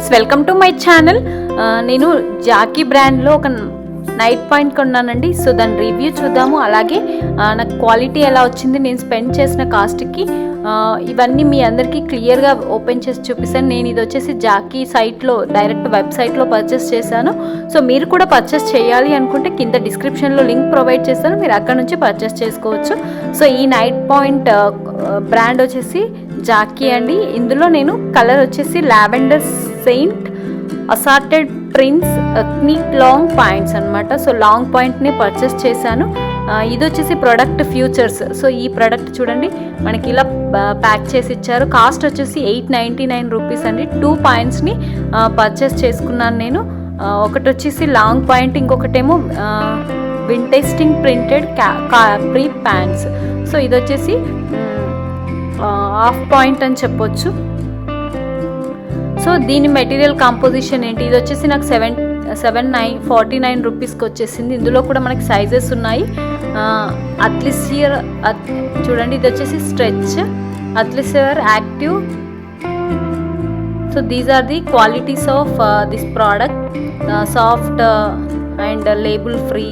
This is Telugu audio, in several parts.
Friends, welcome to my channel. నేను జాకీ బ్రాండ్లో ఒక నైట్ పాయింట్ కొన్నానండి. సో దాని రివ్యూ చూద్దాము. అలాగే నాకు క్వాలిటీ ఎలా వచ్చింది, నేను స్పెండ్ చేసిన కాస్ట్కి ఇవన్నీ మీ అందరికీ క్లియర్గా ఓపెన్ చేసి చూపిస్తాను. నేను ఇది వచ్చేసి జాకీ సైట్లో డైరెక్ట్ వెబ్సైట్లో పర్చేస్ చేశాను. సో మీరు కూడా పర్చేస్ చేయాలి అనుకుంటే కింద డిస్క్రిప్షన్లో లింక్ ప్రొవైడ్ చేస్తాను, మీరు అక్కడ నుంచి పర్చేస్ చేసుకోవచ్చు. సో ఈ నైట్ పాయింట్ బ్రాండ్ వచ్చేసి జాకీ అండి. ఇందులో నేను కలర్ వచ్చేసి lavender scent assorted prince NEET long points అనమాట. సో లాంగ్ పాయింట్ని పర్చేస్ చేశాను. ఇది వచ్చేసి ప్రోడక్ట్ ఫ్యూచర్స్. సో ఈ ప్రోడక్ట్ చూడండి, మనకి ఇలా ప్యాక్ చేసి ఇచ్చారు. కాస్ట్ వచ్చేసి 899 రూపీస్ అండి. 2 పాయింట్స్ని పర్చేస్ చేసుకున్నాను నేను. ఒకటి వచ్చేసి లాంగ్ పాయింట్, ఇంకొకటేమో వింటేస్టింగ్ ప్రింటెడ్ కాప్రీ ప్యాంట్స్. సో ఇది వచ్చేసి హాఫ్ పాయింట్ అని చెప్పొచ్చు. సో దీని మెటీరియల్ కాంపోజిషన్ ఏంటి, ఇది వచ్చేసి నాకు 749 రూపీస్కి వచ్చేసింది. ఇందులో కూడా మనకి సైజెస్ ఉన్నాయి. అట్లిసియర్ చూడండి, ఇది వచ్చేసి stretch, athleisure active. So these are the qualities of this product. Soft and label free.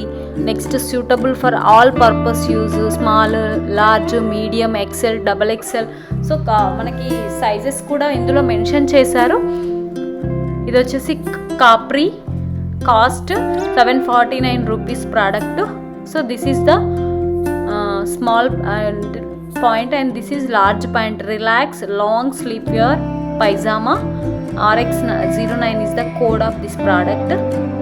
Next suitable for all purpose use, small, large, medium, XL, double XL. So మనకి సైజెస్ కూడా ఇందులో మెన్షన్ చేశారు. ఇది వచ్చేసి capri, cost 749 rupees product. So this is the small pant and this is large pant. Relax long sleep wear pyjama. RX09 is the code of this product.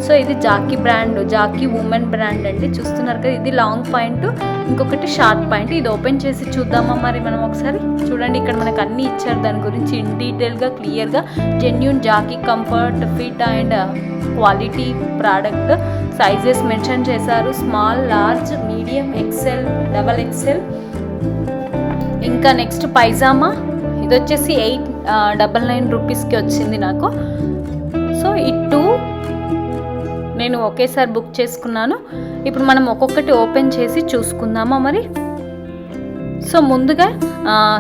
So ఇది Jackie brand, Jockey women brand అండి. చూస్తున్నారు కదా, ఇది లాంగ్ పాయింట్, ఇంకొకటి షార్ట్ పాయింట్. ఇది ఓపెన్ చేసి చూద్దామా మరి మనం ఒకసారి. చూడండి, ఇక్కడ మనకు అన్నీ ఇచ్చారు దాని గురించి ఇన్ డీటెయిల్గా క్లియర్గా. Genuine Jockey comfort, fit and quality product. Sizes mention చేశారు, small, large, medium, XL, double XL. ఇంకా నెక్స్ట్ పైజామా, ఇది వచ్చేసి 899 రూపీస్కి వచ్చింది నాకు. సో ఈ 2 నేను ఒకేసారి బుక్ చేసుకున్నాను. ఇప్పుడు మనం ఒక్కొక్కటి ఓపెన్ చేసి చూసుకుందామా మరి. సో ముందుగా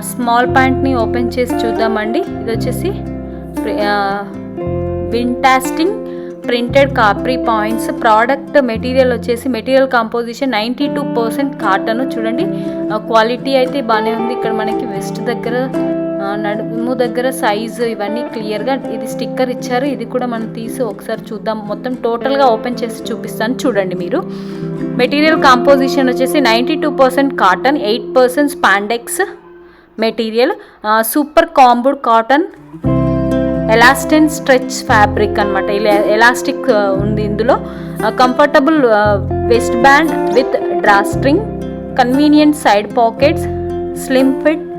స్మాల్ ప్యాంట్ని ఓపెన్ చేసి చూద్దామండి. ఇది వచ్చేసి వింటాస్టింగ్ printed Capri points. Product material వచ్చేసి మెటీరియల్ కాంపోజిషన్ 92% కాటన్. చూడండి, క్వాలిటీ అయితే బాగానే ఉంది. ఇక్కడ మనకి వెస్ట్ దగ్గర, నడుము దగ్గర సైజు ఇవన్నీ క్లియర్గా ఇది స్టిక్కర్ ఇచ్చారు. ఇది కూడా మనం తీసి ఒకసారి చూద్దాం. మొత్తం టోటల్గా ఓపెన్ చేసి చూపిస్తాను, చూడండి మీరు. మెటీరియల్ కాంపోజిషన్ వచ్చేసి 92% cotton, 8% spandex material, super combed cotton, elastane stretch fabric అనమాట. ఇలా ఎలాస్టిక్ ఉంది ఇందులో. Comfortable waist band with drawstring, convenient side pockets, slim fit,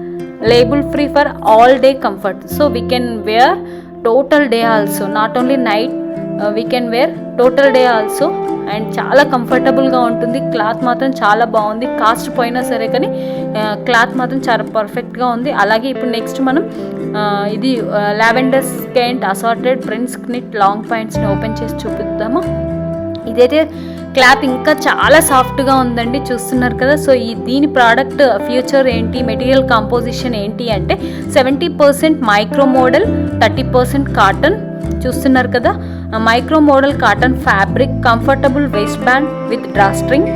label free for all day comfort. So we can wear total day also, not only night, we can wear total day also. And చాలా కంఫర్టబుల్గా ఉంటుంది. క్లాత్ మాత్రం చాలా బాగుంది. కాస్ట్ పోయినా సరే కానీ క్లాత్ మాత్రం చాలా పర్ఫెక్ట్గా ఉంది. అలాగే ఇప్పుడు నెక్స్ట్ మనం ఇది lavender scent assorted print knit long పాయింట్స్ని ఓపెన్ చేసి చూపిద్దాము. ఇదైతే క్లాత్ ఇంకా చాలా సాఫ్ట్గా ఉందండి, చూస్తున్నారు కదా. సో దీని ప్రోడక్ట్ ఫ్యూచర్ ఏంటి, మెటీరియల్ కాంపోజిషన్ ఏంటి అంటే 70% మైక్రో మోడల్, 30% కాటన్. చూస్తున్నారు కదా, micro modal cotton fabric, comfortable waist band with drawstring,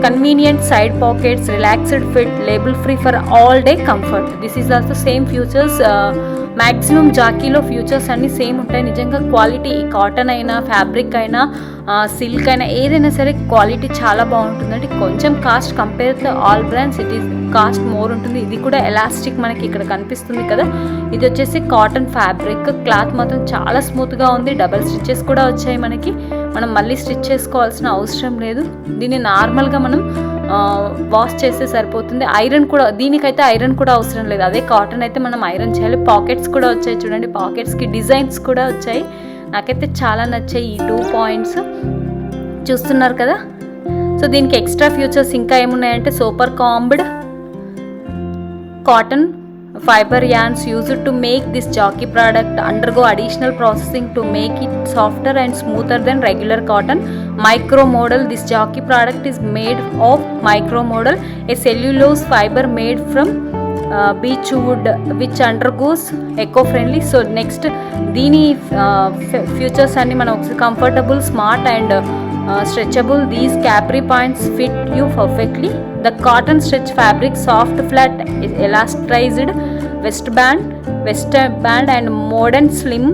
convenient side pockets, relaxed fit, label free for all day comfort. This is also same features. Maximum జాకీలో ఫ్యూచర్స్ అన్నీ సేమ్ ఉంటాయి. నిజంగా క్వాలిటీ కాటన్ అయినా, ఫ్యాబ్రిక్ అయినా, సిల్క్ అయినా, ఏదైనా సరే క్వాలిటీ చాలా బాగుంటుందండి. కొంచెం cost compare to all brands it is cost more ఉంటుంది. ఇది కూడా ఎలాస్టిక్ మనకి ఇక్కడ కనిపిస్తుంది కదా. ఇది వచ్చేసి కాటన్ ఫ్యాబ్రిక్. క్లాత్ మాత్రం చాలా స్మూత్గా ఉంది. డబల్ స్టిచెస్ కూడా వచ్చాయి మనకి. మనం మళ్ళీ స్టిచ్ చేసుకోవాల్సిన అవసరం లేదు. దీన్ని నార్మల్గా మనం వాష్ చేస్తే సరిపోతుంది. ఐరన్ కూడా, దీనికైతే ఐరన్ కూడా అవసరం లేదు. అదే కాటన్ అయితే మనం ఐరన్ చేయాలి. పాకెట్స్ కూడా వచ్చాయి చూడండి, పాకెట్స్కి డిజైన్స్ కూడా వచ్చాయి. నాకైతే చాలా నచ్చాయి ఈ 2 పాయింట్స్. చూస్తున్నారు కదా. సో దీనికి ఎక్స్ట్రా ఫ్యూచర్స్ ఇంకా ఏమున్నాయంటే super combed cotton fiber yarns used to make this jockey product undergo additional processing to make it softer and smoother than regular cotton. Micro modal, this jockey product is made of micro modal, a cellulose fiber made from beech wood which undergoes eco friendly. So next దీని ఫ్యూచర్స్ అన్ని మనం ఒకసారి comfortable, smart and stretchable. These capri points fit you perfectly. The cotton stretch fabric, soft flat elasticized waistband and modern slim.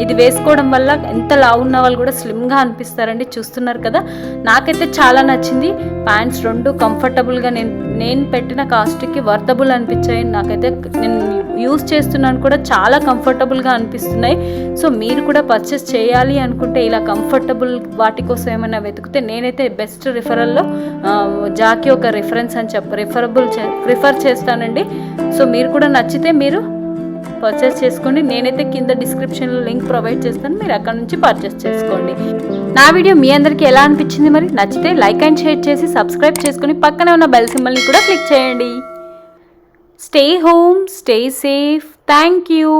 ఇది వేసుకోవడం వల్ల ఎంత లావు ఉన్న వాళ్ళు కూడా స్లిమ్గా అనిపిస్తారండి. చూస్తున్నారు కదా, నాకైతే చాలా నచ్చింది. ప్యాంట్స్ రెండు కంఫర్టబుల్గా నేను పెట్టిన కాస్ట్కి వర్తబుల్ అనిపించాయి. నాకైతే నేను యూస్ చేస్తున్నాను కూడా, చాలా కంఫర్టబుల్గా అనిపిస్తున్నాయి. సో మీరు కూడా పర్చేస్ చేయాలి అనుకుంటే ఇలా కంఫర్టబుల్ వాటి కోసం ఏమైనా వెతికితే నేనైతే బెస్ట్ రిఫరల్లో జాకీ ఒక రిఫరెన్స్ అని ప్రిఫర్ చేస్తానండి. సో మీరు కూడా నచ్చితే మీరు పర్చేస్ చేసుకోండి. నేనైతే కింద డిస్క్రిప్షన్లో లింక్ ప్రొవైడ్ చేస్తాను, మీరు అక్కడ నుంచి పర్చేస్ చేసుకోండి. నా వీడియో మీ అందరికీ ఎలా అనిపించింది? మరి నచ్చితే లైక్ అండ్ షేర్ చేసి సబ్స్క్రైబ్ చేసుకుని పక్కనే ఉన్న బెల్ సింబల్ని కూడా క్లిక్ చేయండి. Stay home, stay safe. Thank you.